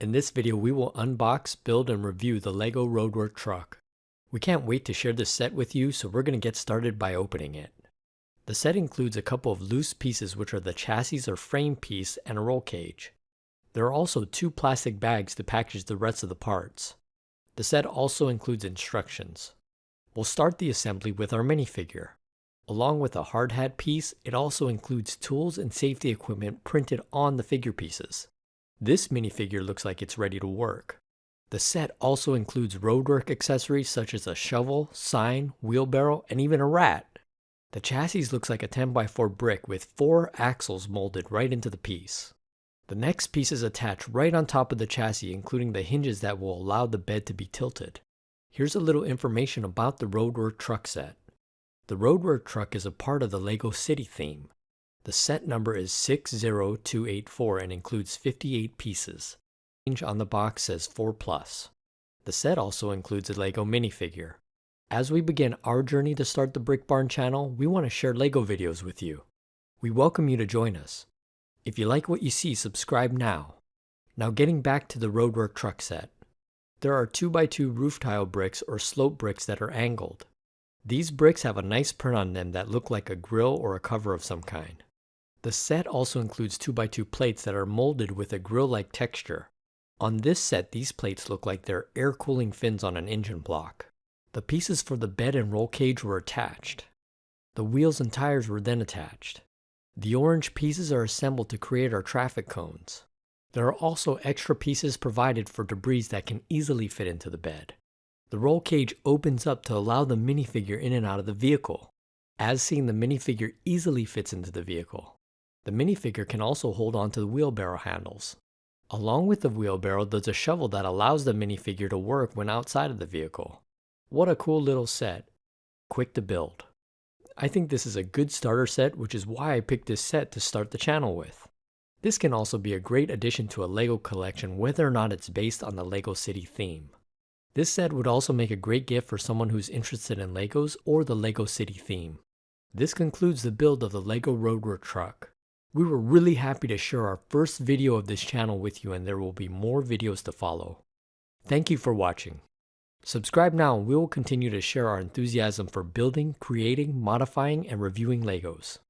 In this video, we will unbox, build, and review the LEGO Roadwork Truck. We can't wait to share this set with you, so we're going to get started by opening it. The set includes a couple of loose pieces, which are the chassis or frame piece and a roll cage. There are also 2 plastic bags to package the rest of the parts. The set also includes instructions. We'll start the assembly with our minifigure. Along with a hard hat piece, it also includes tools and safety equipment printed on the figure pieces. This minifigure looks like it's ready to work. The set also includes roadwork accessories such as a shovel, sign, wheelbarrow, and even a rat. The chassis looks like a 10x4 brick with 4 axles molded right into the piece. The next piece is attached right on top of the chassis, including the hinges that will allow the bed to be tilted. Here's a little information about the Roadwork Truck set. The Roadwork Truck is a part of the LEGO City theme. The set number is 60284 and includes 58 pieces. The range on the box says 4+. The set also includes a LEGO minifigure. As we begin our journey to start the Brick Barn channel, we want to share LEGO videos with you. We welcome you to join us. If you like what you see, subscribe now. Now getting back to the Roadwork Truck set. There are 2x2 roof tile bricks or slope bricks that are angled. These bricks have a nice print on them that look like a grill or a cover of some kind. The set also includes 2x2 plates that are molded with a grill-like texture. On this set, these plates look like they're air cooling fins on an engine block. The pieces for the bed and roll cage were attached. The wheels and tires were then attached. The orange pieces are assembled to create our traffic cones. There are also extra pieces provided for debris that can easily fit into the bed. The roll cage opens up to allow the minifigure in and out of the vehicle. As seen, the minifigure easily fits into the vehicle. The minifigure can also hold on to the wheelbarrow handles. Along with the wheelbarrow, there's a shovel that allows the minifigure to work when outside of the vehicle. What a cool little set. Quick to build. I think this is a good starter set, which is why I picked this set to start the channel with. This can also be a great addition to a LEGO collection, whether or not it's based on the LEGO City theme. This set would also make a great gift for someone who's interested in LEGOs or the LEGO City theme. This concludes the build of the LEGO Roadwork Truck. We were really happy to share our first video of this channel with you, and there will be more videos to follow. Thank you for watching. Subscribe now and we will continue to share our enthusiasm for building, creating, modifying, and reviewing LEGOs.